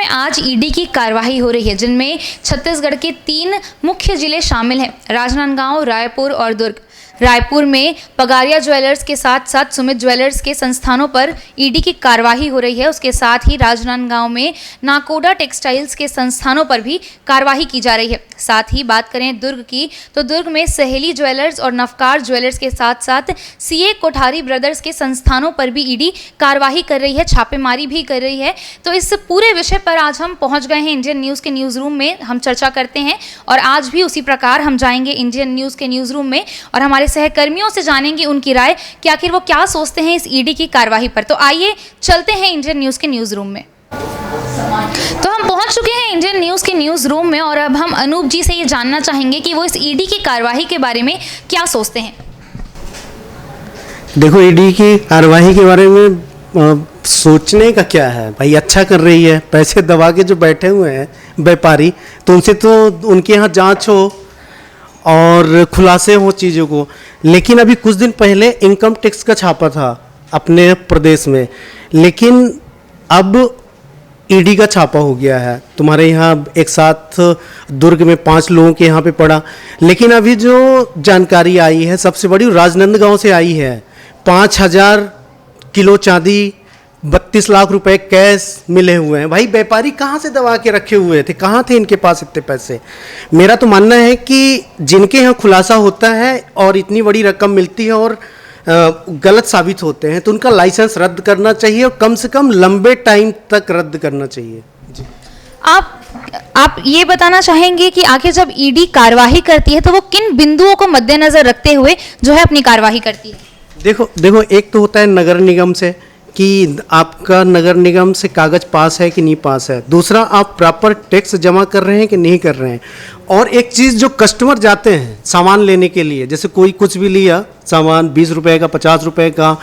आज ईडी की कार्यवाही हो रही है, जिनमें छत्तीसगढ़ के 3 मुख्य जिले शामिल हैं, राजनांदगांव, रायपुर और दुर्ग। रायपुर में पगारिया ज्वेलर्स के साथ साथ सुमित ज्वेलर्स के संस्थानों पर ईडी की कार्यवाही हो रही है। उसके साथ ही राजनांदगांव में नाकोडा टेक्सटाइल्स के संस्थानों पर भी कार्यवाही की जा रही है। साथ ही बात करें दुर्ग की, तो दुर्ग में सहेली ज्वेलर्स और नवकार ज्वेलर्स के साथ साथ सीए कोठारी ब्रदर्स के संस्थानों पर भी ईडी कार्यवाही कर रही है, छापेमारी भी कर रही है। तो इस पूरे विषय पर आज हम पहुंच गए हैं इंडियन न्यूज़ के न्यूज़ रूम में, हम चर्चा करते हैं और आज भी उसी प्रकार हम जाएंगे इंडियन न्यूज़ के न्यूज़ रूम में और हमारे सहकर्मियों से जानेंगे उनकी राय कि आखिर वो क्या सोचते हैं इस ईडी की कार्यवाही पर। तो आइए चलते हैं इंडियन न्यूज़ के न्यूज़ रूम में। तो हम पहुंच चुके हैं इंडियन न्यूज़ के न्यूज़ रूम में और अब हम अनूप जी से ये जानना चाहेंगे कि वो इस ईडी की कार्यवाही के बारे में क्या सोचते हैं। देखो, ईडी की कार्यवाही के बारे में सोचने का क्या है भाई, अच्छा कर रही है। पैसे दबा के जो बैठे हुए हैं व्यापारी, तो उनसे तो उनके यहाँ जांच हो और खुलासे हो चीज़ों को। लेकिन अभी कुछ दिन पहले इनकम टैक्स का छापा था अपने प्रदेश में, लेकिन अब ईडी का छापा हो गया है। तुम्हारे यहाँ एक साथ दुर्ग में 5 लोगों के यहाँ पे पड़ा। लेकिन अभी जो जानकारी आई है सबसे बड़ी राजनांदगांव से आई है। 5000 किलो चांदी, 32 लाख रुपए कैश मिले हुए हैं। भाई व्यापारी कहाँ से दबा के रखे हुए थे, कहाँ थे इनके पास इतने पैसे? मेरा तो मानना है कि जिनके यहाँ खुलासा होता है और इतनी बड़ी रकम मिलती है और गलत साबित होते हैं, तो उनका लाइसेंस रद्द करना चाहिए और कम से कम लंबे टाइम तक रद्द करना चाहिए। जी, आप ये बताना चाहेंगे कि आखिर जब ईडी कार्यवाही करती है तो वो किन बिंदुओं को मद्देनजर रखते हुए जो है अपनी कार्यवाही करती है? देखो, एक तो होता है नगर निगम से कि आपका नगर निगम से कागज़ पास है कि नहीं पास है। दूसरा, आप प्रॉपर टैक्स जमा कर रहे हैं कि नहीं कर रहे हैं। और एक चीज़, जो कस्टमर जाते हैं सामान लेने के लिए, जैसे कोई कुछ भी लिया सामान 20 रुपए का, 50 रुपए का,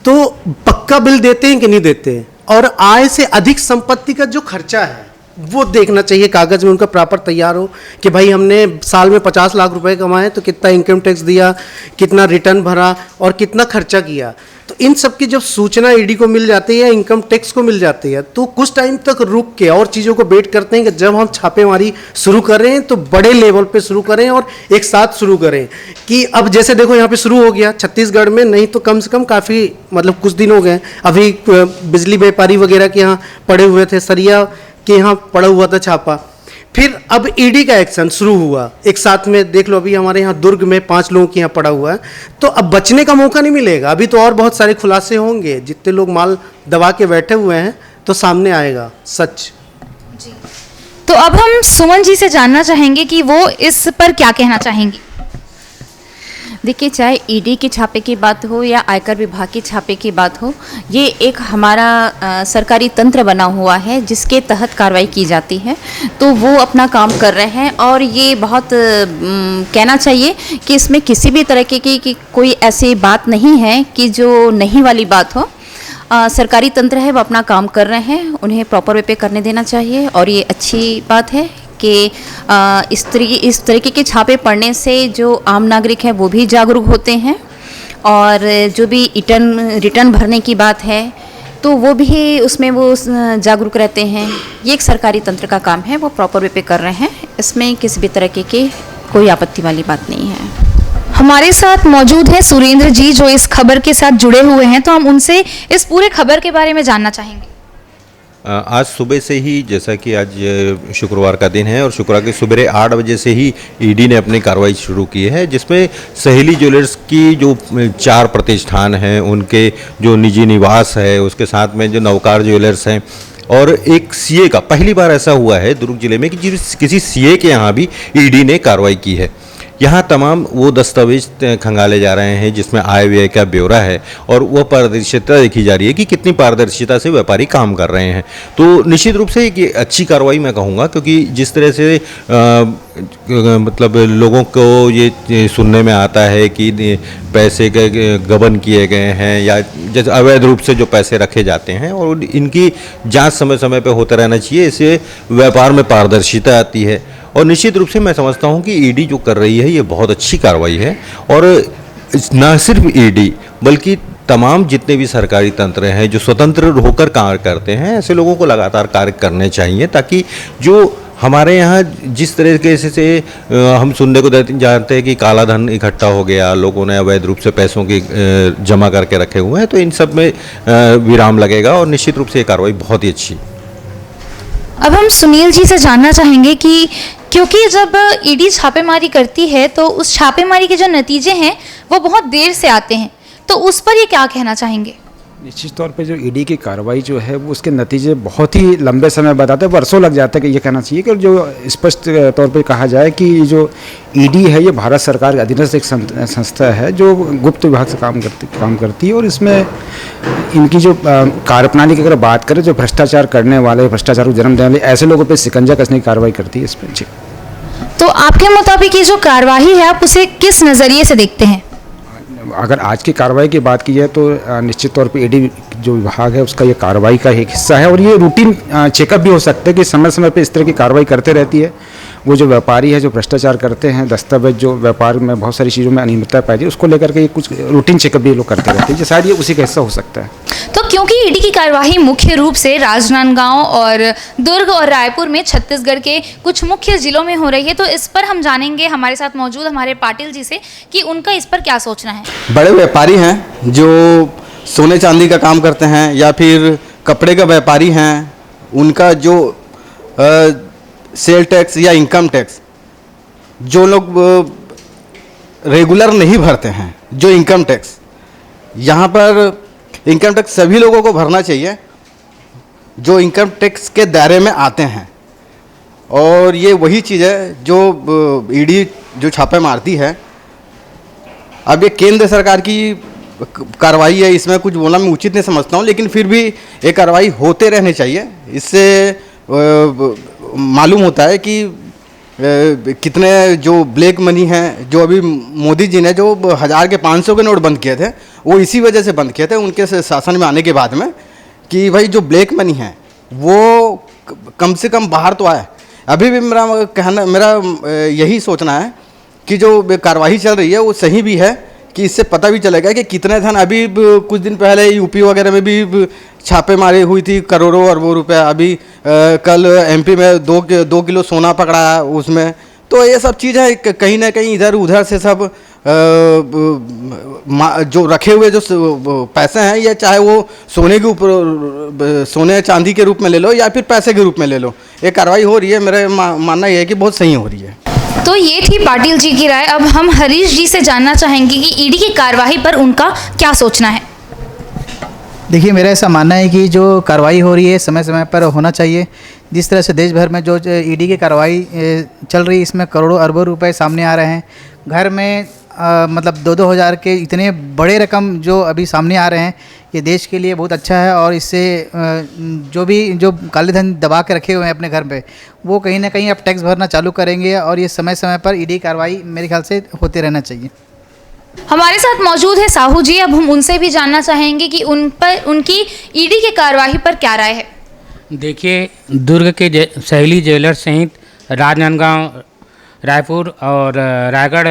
तो पक्का बिल देते हैं कि नहीं देते हैं। और आय से अधिक संपत्ति का जो खर्चा है वो देखना चाहिए, कागज़ में उनका प्रॉपर तैयार हो कि भाई हमने साल में 50 लाख रुपए कमाए तो कितना इनकम टैक्स दिया, कितना रिटर्न भरा और कितना खर्चा किया। तो इन सब की जब सूचना ईडी को मिल जाती है, इनकम टैक्स को मिल जाती है, तो कुछ टाइम तक रुक के और चीज़ों को वेट करते हैं कि जब हम छापेमारी शुरू कर रहे हैं तो बड़े लेवल पे शुरू करें और एक साथ शुरू करें। कि अब जैसे देखो यहाँ पे शुरू हो गया छत्तीसगढ़ में, नहीं तो कम से कम काफ़ी मतलब कुछ दिन हो गए। अभी बिजली व्यापारी वगैरह के यहाँ पड़े हुए थे, सरिया के यहाँ पड़ा हुआ था छापा। फिर अब ईडी का एक्शन शुरू हुआ एक साथ में। देख लो, अभी हमारे यहाँ दुर्ग में 5 लोगों के यहाँ पड़ा हुआ है। तो अब बचने का मौका नहीं मिलेगा, अभी तो और बहुत सारे खुलासे होंगे। जितने लोग माल दबा के बैठे हुए हैं तो सामने आएगा सच। जी, तो अब हम सुमन जी से जानना चाहेंगे कि वो इस पर क्या कहना चाहेंगी। देखिए, चाहे ईडी के छापे की बात हो या आयकर विभाग के छापे की बात हो, ये एक हमारा सरकारी तंत्र बना हुआ है जिसके तहत कार्रवाई की जाती है। तो वो अपना काम कर रहे हैं और ये बहुत कहना चाहिए कि इसमें किसी भी तरह की कोई ऐसी बात नहीं है कि जो नहीं वाली बात हो। सरकारी तंत्र है, वो अपना काम कर रहे हैं, उन्हें प्रॉपर वे पे करने देना चाहिए और ये अच्छी बात है कि इस तरीके के छापे पड़ने से जो आम नागरिक हैं वो भी जागरूक होते हैं और जो भी रिटर्न भरने की बात है तो वो भी उसमें वो जागरूक रहते हैं। ये एक सरकारी तंत्र का काम है, वो प्रॉपर वे पे कर रहे हैं। इसमें किसी भी तरह की कोई आपत्ति वाली बात नहीं है। हमारे साथ मौजूद है सुरेंद्र जी, जो इस खबर के साथ जुड़े हुए हैं, तो हम उनसे इस पूरे खबर के बारे में जानना चाहेंगे। आज सुबह से ही, जैसा कि आज शुक्रवार का दिन है और शुक्रवार के सुबह 8 बजे से ही ईडी ने अपनी कार्रवाई शुरू की है, जिसमें सहेली ज्वेलर्स की जो 4 प्रतिष्ठान हैं उनके जो निजी निवास है, उसके साथ में जो नवकार ज्वेलर्स हैं और एक सीए का, पहली बार ऐसा हुआ है दुर्ग जिले में कि किसी सीए के यहाँ भी ईडी ने कार्रवाई की है। यहाँ तमाम वो दस्तावेज खंगाले जा रहे हैं जिसमें आय व्यय का ब्यौरा है और वह पारदर्शिता देखी जा रही है कि कितनी पारदर्शिता से व्यापारी काम कर रहे हैं। तो निश्चित रूप से एक अच्छी कार्रवाई मैं कहूँगा, क्योंकि जिस तरह से मतलब लोगों को ये सुनने में आता है कि पैसे के गबन किए गए हैं या जैसे अवैध रूप से जो पैसे रखे जाते हैं, और इनकी जांच समय समय पर होता रहना चाहिए। इससे व्यापार में पारदर्शिता आती है और निश्चित रूप से मैं समझता हूं कि ईडी जो कर रही है ये बहुत अच्छी कार्रवाई है। और न सिर्फ ईडी बल्कि तमाम जितने भी सरकारी तंत्र हैं जो स्वतंत्र होकर कार्य करते हैं, ऐसे लोगों को लगातार कार्य करने चाहिए, ताकि जो हमारे यहाँ जिस तरीके से हम सुनने को जानते हैं कि काला धन इकट्ठा हो गया, लोगों ने अवैध रूप से पैसों की जमा करके रखे हुए हैं, तो इन सब में विराम लगेगा और निश्चित रूप से ये कार्रवाई बहुत ही अच्छी। अब हम सुनील जी से जानना चाहेंगे कि क्योंकि जब ईडी छापेमारी करती है तो उस छापेमारी के जो नतीजे हैं वो बहुत देर से आते हैं, तो उस पर ये क्या कहना चाहेंगे? निश्चित तौर पे जो ईडी की कार्रवाई जो है वो उसके नतीजे बहुत ही लंबे समय बाद आते हैं, वर्षों लग जाते हैं। कि ये कहना चाहिए कि जो स्पष्ट तौर पे कहा जाए कि जो ईडी है ये भारत सरकार के अधीनस्थ एक संस्था है जो गुप्त विभाग से काम करती है, और इसमें इनकी जो कार्यप्रणाली की अगर बात करें, जो भ्रष्टाचार करने वाले, भ्रष्टाचार को जन्म देने वाले ऐसे लोगों पर शिकंजा कसने की कार्रवाई करती है इसमें। जी, तो आपके मुताबिक ये जो कार्रवाई है आप उसे किस नज़रिए से देखते हैं? अगर आज की कार्रवाई की बात की जाए तो निश्चित तौर पे ईडी जो विभाग है उसका ये कार्रवाई का एक हिस्सा है, और ये रूटीन चेकअप भी हो सकता है कि समय समय पे इस तरह की कार्रवाई करते रहती है। वो जो व्यापारी है जो भ्रष्टाचार करते हैं, दस्तावेज जो व्यापार में बहुत सारी चीज़ों में अनियमितता पाई थी, उसको लेकर के कुछ रूटीन चेकअप भी लोग करते रहते हैं, शायद ये उसी का हिस्सा हो सकता है। तो क्योंकि ईडी की कार्यवाही मुख्य रूप से राजनांदगांव और दुर्ग और रायपुर में छत्तीसगढ़ के कुछ मुख्य जिलों में हो रही है, तो इस पर हम जानेंगे हमारे साथ मौजूद हमारे पाटिल जी से कि उनका इस पर क्या सोचना है। बड़े व्यापारी हैं जो सोने चांदी का काम करते हैं या फिर कपड़े का व्यापारी हैं, उनका जो सेल टैक्स या इनकम टैक्स जो लोग रेगुलर नहीं भरते हैं, जो इनकम टैक्स, यहाँ पर इनकम टैक्स सभी लोगों को भरना चाहिए जो इनकम टैक्स के दायरे में आते हैं। और ये वही चीज़ है जो ईडी जो छापे मारती है। अब ये केंद्र सरकार की कार्रवाई है, इसमें कुछ बोलना मैं उचित नहीं समझता हूँ, लेकिन फिर भी ये कार्रवाई होते रहनी चाहिए। इससे मालूम होता है कि कितने जो ब्लैक मनी हैं, जो अभी मोदी जी ने जो 1000 के 500 के नोट बंद किए थे, वो इसी वजह से बंद किए थे उनके शासन में आने के बाद में, कि भाई जो ब्लैक मनी है वो कम से कम बाहर तो आए। अभी भी मेरा यही सोचना है कि जो कार्रवाई चल रही है वो सही भी है, कि इससे पता भी चलेगा कि कितने धन, अभी कुछ दिन पहले यूपी वगैरह में भी छापेमारी हुई थी, करोड़ों अरबों रुपया। अभी कल एमपी में 2 किलो सोना पकड़ा उसमें। तो ये सब चीज़ें कहीं ना कहीं इधर उधर से सब जो रखे हुए जो पैसे हैं, या चाहे वो सोने के ऊपर, सोने चांदी के रूप में ले लो या फिर पैसे के रूप में ले लो, ये कार्रवाई हो रही है। मेरा मानना ये है कि बहुत सही हो रही है। तो ये थी पाटिल जी की राय। अब हम हरीश जी से जानना चाहेंगे कि ईडी की कार्रवाई पर उनका क्या सोचना है। देखिए, मेरा ऐसा मानना है कि जो कार्रवाई हो रही है समय समय पर होना चाहिए। जिस तरह से देश भर में जो ईडी की कार्रवाई चल रही है, इसमें करोड़ों अरबों रुपए सामने आ रहे हैं। घर में मतलब 2-2 हज़ार के इतने बड़े रकम जो अभी सामने आ रहे हैं, ये देश के लिए बहुत अच्छा है। और इससे जो काले धन दबा के रखे हुए हैं अपने घर पे, वो कहीं ना कहीं अब टैक्स भरना चालू करेंगे, और ये समय समय पर ईडी कार्रवाई मेरे ख्याल से होते रहना चाहिए। हमारे साथ मौजूद है साहू जी। अब हम उनसे भी जानना चाहेंगे कि उनकी ईडी की कार्रवाई पर क्या राय है। देखिए, दुर्ग के सहेली ज्वेलर्स सहित राजनांदगांव, रायपुर और रायगढ़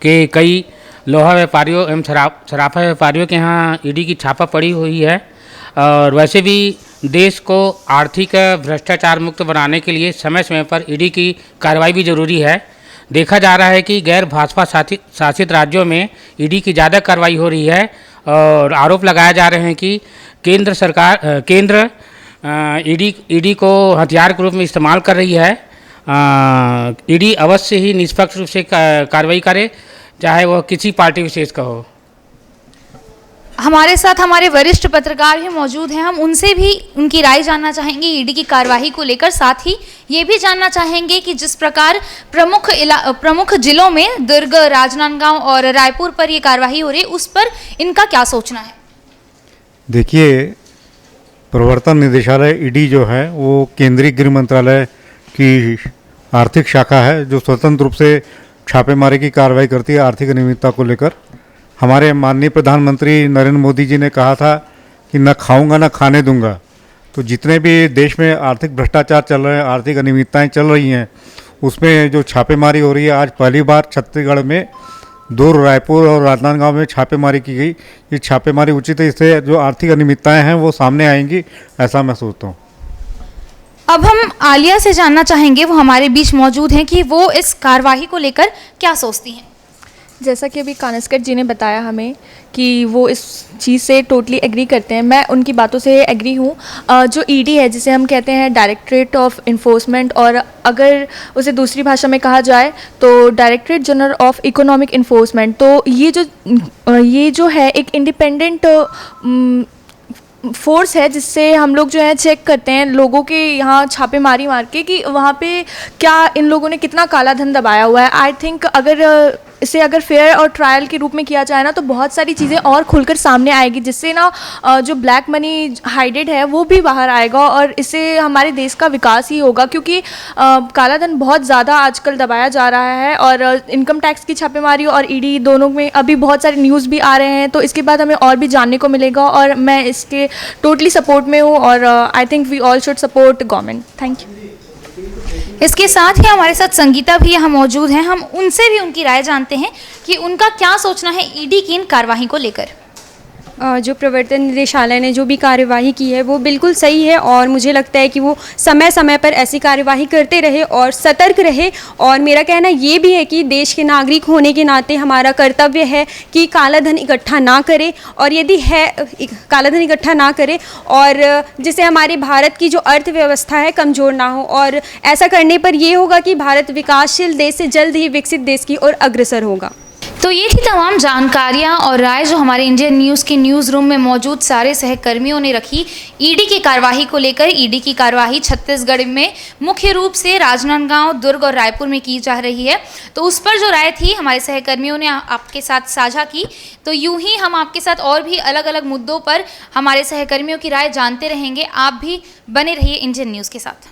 के कई लोहा व्यापारियों एवं सराफा व्यापारियों के यहाँ ईडी की छापा पड़ी हुई है। और वैसे भी देश को आर्थिक भ्रष्टाचार मुक्त बनाने के लिए समय समय पर ईडी की कार्रवाई भी जरूरी है। देखा जा रहा है कि गैर भाजपा शासित राज्यों में ईडी की ज़्यादा कार्रवाई हो रही है, और आरोप लगाए जा रहे हैं कि केंद्र ईडी को हथियार के रूप में इस्तेमाल कर रही है। ईडी अवश्य ही निष्पक्ष रूप से कार्रवाई करे, चाहे वह किसी पार्टी विशेष का हो। हमारे साथ हमारे वरिष्ठ पत्रकार भी मौजूद हैं। हम उनसे भी उनकी राय जानना चाहेंगे ईडी की कार्रवाई को लेकर। साथ ही ये भी जानना चाहेंगे कि जिस प्रकार प्रमुख जिलों में दुर्ग, राजनांदगांव और रायपुर पर ये कार्रवाई हो रही है, उस पर इनका क्या सोचना है। देखिए, प्रवर्तन निदेशालय ईडी जो है वो केंद्रीय गृह मंत्रालय की आर्थिक शाखा है, जो स्वतंत्र रूप से छापेमारी की कार्रवाई करती है आर्थिक अनियमितता को लेकर। हमारे माननीय प्रधानमंत्री नरेंद्र मोदी जी ने कहा था कि न खाऊंगा न खाने दूंगा। तो जितने भी देश में आर्थिक भ्रष्टाचार चल रहे हैं, आर्थिक अनियमितताएं चल रही हैं, उसमें जो छापेमारी हो रही है, आज पहली बार छत्तीसगढ़ में दुर्ग, रायपुर और राजनांदगांव में छापेमारी की गई। ये छापेमारी उचित है, इससे जो आर्थिक अनियमितताएं हैं वो सामने आएंगी, ऐसा मैं सोचता हूँ। अब हम आलिया से जानना चाहेंगे, वो हमारे बीच मौजूद हैं, कि वो इस कार्यवाही को लेकर क्या सोचती हैं। जैसा कि अभी कानस्कर जी ने बताया हमें कि वो इस चीज़ से टोटली एग्री करते हैं, मैं उनकी बातों से एग्री हूँ। जो ईडी है, जिसे हम कहते हैं डायरेक्टरेट ऑफ इन्फोर्समेंट, और अगर उसे दूसरी भाषा में कहा जाए तो directorate general of economic enforcement, तो ये जो है एक इंडिपेंडेंट फोर्स है, जिससे हम लोग जो है चेक करते हैं लोगों के यहाँ छापेमारी मार के कि वहाँ पे क्या इन लोगों ने कितना काला धन दबाया हुआ है। आई थिंक इसे अगर फेयर और ट्रायल के रूप में किया जाए ना, तो बहुत सारी चीज़ें और खुलकर सामने आएगी, जिससे ना जो ब्लैक मनी हाइडेड है वो भी बाहर आएगा, और इससे हमारे देश का विकास ही होगा, क्योंकि काला धन बहुत ज़्यादा आजकल दबाया जा रहा है। और इनकम टैक्स की छापेमारी और ईडी दोनों में अभी बहुत सारे न्यूज़ भी आ रहे हैं, तो इसके बाद हमें और भी जानने को मिलेगा, और मैं इसके टोटली सपोर्ट में हूँ, और I think we all should support government. Thank you. इसके साथ ही हमारे साथ संगीता भी यहाँ मौजूद हैं, हम उनसे भी उनकी राय जानते हैं कि उनका क्या सोचना है ईडी की इन कार्यवाही को लेकर। जो प्रवर्तन निदेशालय ने जो भी कार्यवाही की है वो बिल्कुल सही है, और मुझे लगता है कि वो समय समय पर ऐसी कार्यवाही करते रहे और सतर्क रहे। और मेरा कहना ये भी है कि देश के नागरिक होने के नाते हमारा कर्तव्य है कि काला धन इकट्ठा ना करें, और यदि है काला धन इकट्ठा ना करें, और जिससे हमारे भारत की जो अर्थव्यवस्था है कमज़ोर ना हो, और ऐसा करने पर ये होगा कि भारत विकासशील देश से जल्द ही विकसित देश की ओर अग्रसर होगा। तो ये थी तमाम जानकारियां और राय जो हमारे इंडियन न्यूज़ के न्यूज़ रूम में मौजूद सारे सहकर्मियों ने रखी ईडी की कार्यवाही को लेकर। ईडी की कार्यवाही छत्तीसगढ़ में मुख्य रूप से राजनांदगांव, दुर्ग और रायपुर में की जा रही है, तो उस पर जो राय थी हमारे सहकर्मियों ने आपके साथ साझा की। तो यूं ही हम आपके साथ और भी अलग अलग मुद्दों पर हमारे सहकर्मियों की राय जानते रहेंगे। आप भी बने रहिए इंडियन न्यूज़ के साथ।